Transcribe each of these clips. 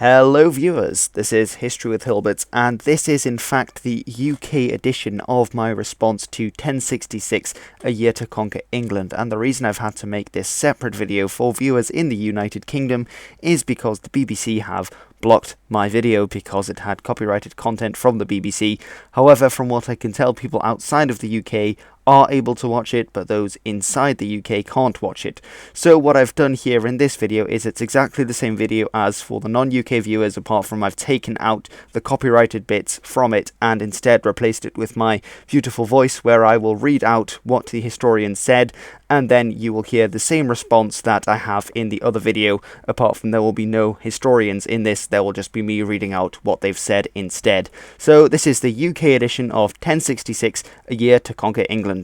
Hello viewers, this is History with Hilbert, and this is in fact the UK edition of my response to 1066, A Year to Conquer England. And the reason I've had to make this separate video for viewers in the United Kingdom is because the BBC have blocked my video because it had copyrighted content from the BBC. However, from what I can tell, people outside of the UK are able to watch it, but those inside the UK can't watch it. So what I've done here in this video is it's exactly the same video as for the non-UK viewers, apart from I've taken out the copyrighted bits from it and instead replaced it with my beautiful voice, where I will read out what the historian said, and then you will hear the same response that I have in the other video, apart from there will be no historians in this. There will just be me reading out what they've said instead. So this is the UK edition of 1066, A Year to Conquer England.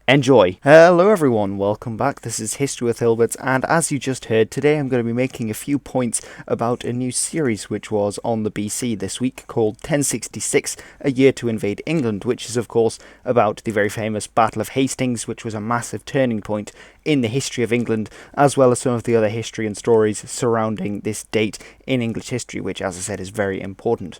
Enjoy! Hello everyone, welcome back. This is History with Hilbert, and as you just heard, today I'm going to be making a few points about a new series which was on the BC this week called 1066, A Year to Invade England, which is of course about the very famous Battle of Hastings, which was a massive turning point in the history of England, as well as some of the other history and stories surrounding this date in English history, which, as I said, is very important.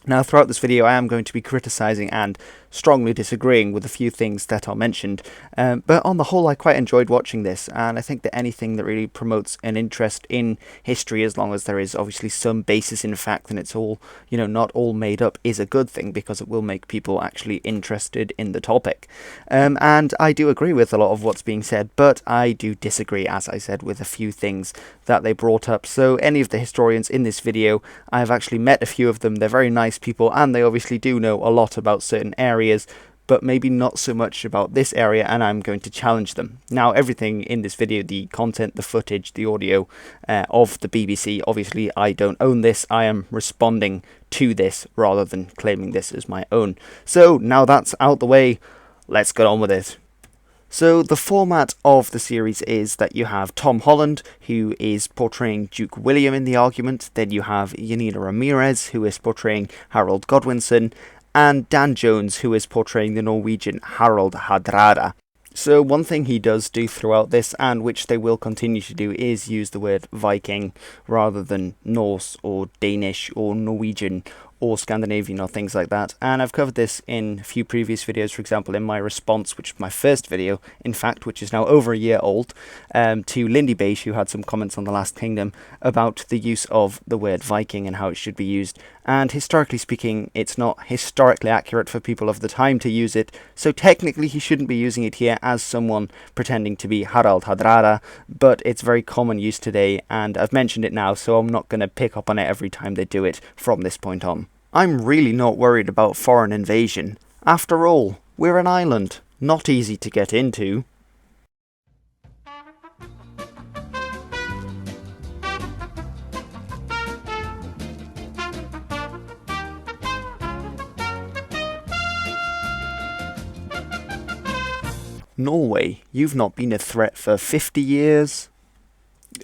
Now, throughout this video, I am going to be criticising and strongly disagreeing with a few things that are mentioned, but on the whole, I quite enjoyed watching this, and I think that anything that really promotes an interest in history, as long as there is obviously some basis in fact and it's all, not all made up, is a good thing, because it will make people actually interested in the topic. And I do agree with a lot of what's being said, but I do disagree, as I said, with a few things that they brought up. So any of the historians in this video, I have actually met a few of them. They're very nice people, and they obviously do know a lot about certain areas, but maybe not so much about this area, and I'm going to challenge them. Now, everything in this video, the content, the footage, the audio of the BBC, obviously I don't own this. I am responding to this rather than claiming this as my own. So now that's out the way, let's get on with it. So the format of the series is that you have Tom Holland, who is portraying Duke William in the argument, then you have Yanina Ramirez, who is portraying Harold Godwinson, and Dan Jones, who is portraying the Norwegian Harald Hardrada. So one thing he does do throughout this, and which they will continue to do, is use the word Viking rather than Norse or Danish or Norwegian or Scandinavian or things like that. And I've covered this in a few previous videos, for example in my response, which was my first video, in fact, which is now over a year old, to Lindy Beige, who had some comments on The Last Kingdom about the use of the word Viking and how it should be used. And historically speaking, it's not historically accurate for people of the time to use it, so technically he shouldn't be using it here as someone pretending to be Harald Hardrada, but it's very common use today, and I've mentioned it now, so I'm not going to pick up on it every time they do it from this point on. I'm really not worried about foreign invasion. After all, we're an island, not easy to get into. Norway, you've not been a threat for 50 years?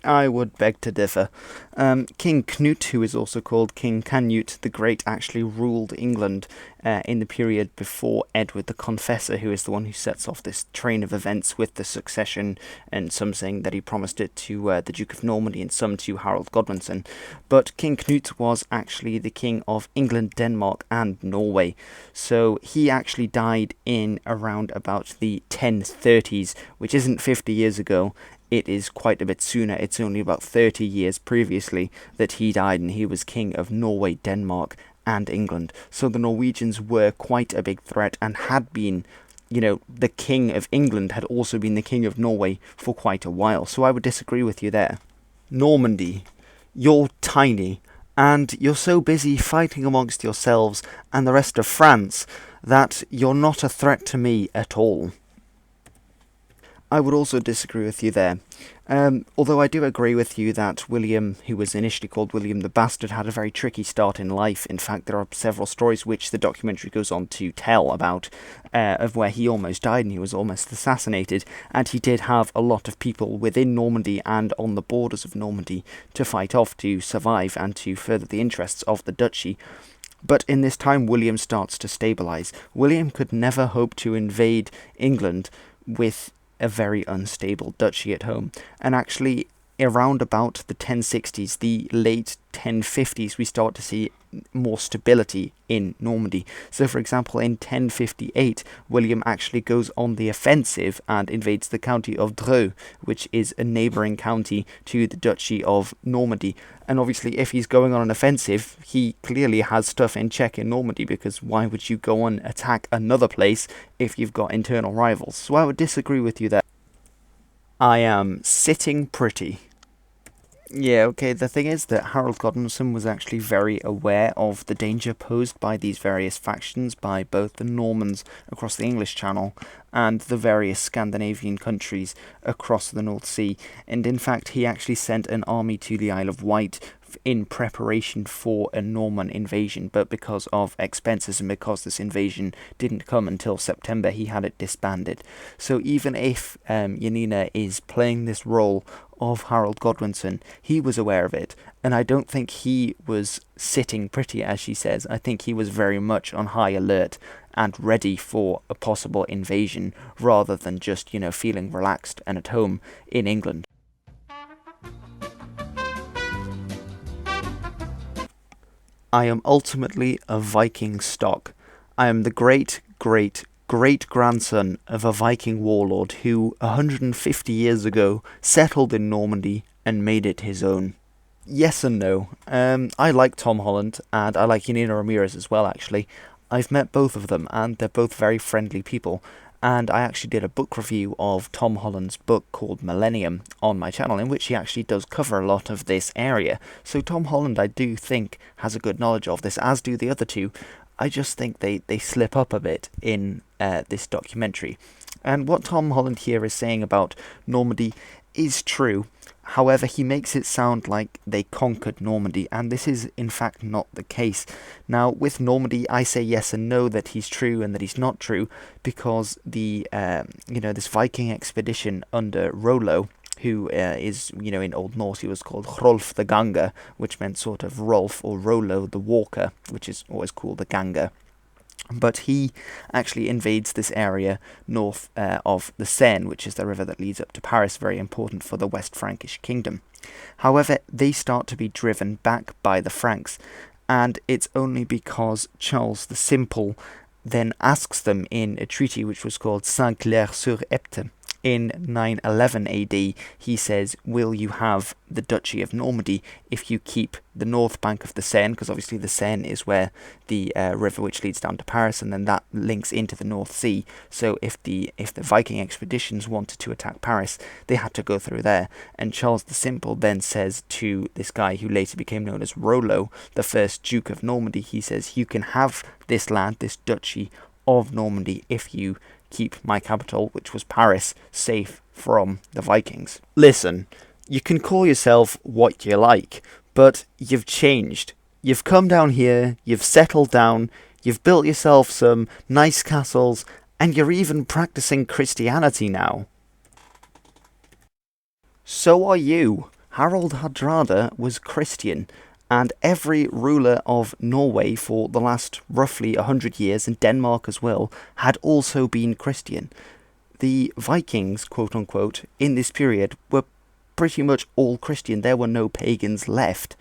I would beg to differ. King Knut, who is also called King Canute the Great, actually ruled England in the period before Edward the Confessor, who is the one who sets off this train of events with the succession, and some saying that he promised it to the Duke of Normandy and some to Harold Godwinson. But King Knut was actually the king of England, Denmark and Norway. So he actually died in around about the 1030s, which isn't 50 years ago. It is quite a bit sooner. It's only about 30 years previously that he died, and he was king of Norway, Denmark and England. So the Norwegians were quite a big threat, and had been, the king of England had also been the king of Norway for quite a while. So I would disagree with you there. Normandy, you're tiny, and you're so busy fighting amongst yourselves and the rest of France that you're not a threat to me at all. I would also disagree with you there. Although I do agree with you that William, who was initially called William the Bastard, had a very tricky start in life. In fact, there are several stories which the documentary goes on to tell about, of where he almost died and he was almost assassinated, and he did have a lot of people within Normandy and on the borders of Normandy to fight off to survive and to further the interests of the duchy. But in this time, William starts to stabilise. William could never hope to invade England with a very unstable duchy at home, and actually around about the 1060s, the late 1050s, we start to see more stability in Normandy. So, for example, in 1058, William actually goes on the offensive and invades the county of Dreux, which is a neighbouring county to the Duchy of Normandy. And obviously, if he's going on an offensive, he clearly has stuff in check in Normandy, because why would you go and attack another place if you've got internal rivals? So I would disagree with you there. I am sitting pretty. Yeah, okay, the thing is that Harold Godwinson was actually very aware of the danger posed by these various factions by both the Normans across the English Channel and the various Scandinavian countries across the North Sea, and in fact he actually sent an army to the Isle of Wight in preparation for a Norman invasion, but because of expenses and because this invasion didn't come until September, he had it disbanded. So even if Yanina is playing this role of Harold Godwinson, he was aware of it, and I don't think he was sitting pretty, as she says. I think he was very much on high alert and ready for a possible invasion, rather than just, feeling relaxed and at home in England. I am ultimately a Viking stock. I am the great-great-great-grandson of a Viking warlord who, 150 years ago, settled in Normandy and made it his own. Yes and no. I like Tom Holland, and I like Yanina Ramirez as well, actually. I've met both of them, and they're both very friendly people. And I actually did a book review of Tom Holland's book called Millennium on my channel, in which he actually does cover a lot of this area. So Tom Holland, I do think, has a good knowledge of this, as do the other two. I just think they slip up a bit in this documentary. And what Tom Holland here is saying about Normandy is true. However, he makes it sound like they conquered Normandy, and this is in fact not the case. Now, with Normandy, I say yes and no, that he's true and that he's not true, because this Viking expedition under Rollo, who is, in Old Norse, he was called Hrolf the Ganga, which meant sort of Rolf or Rollo the Walker, which is always called the Ganga. But he actually invades this area north of the Seine, which is the river that leads up to Paris, very important for the West Frankish kingdom. However, they start to be driven back by the Franks, and it's only because Charles the Simple then asks them in a treaty which was called Saint-Clair-sur-Epte. In 911 AD, he says, will you have the Duchy of Normandy if you keep the north bank of the Seine, because obviously the Seine is where the river which leads down to Paris, and then that links into the North Sea. So if the Viking expeditions wanted to attack Paris, they had to go through there. And Charles the Simple then says to this guy who later became known as Rollo, the first Duke of Normandy, he says, you can have this land, this Duchy of Normandy, if you keep my capital, which was Paris, safe from the Vikings. Listen, you can call yourself what you like, but you've changed. You've come down here, you've settled down, you've built yourself some nice castles, and you're even practicing Christianity now. So are you. Harald Hardrada was Christian, and every ruler of Norway for the last roughly 100 years, and Denmark as well, had also been Christian. The Vikings, quote-unquote, in this period were pretty much all Christian. There were no pagans left.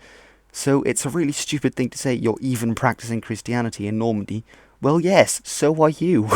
So it's a really stupid thing to say you're even practicing Christianity in Normandy. Well, yes, so are you.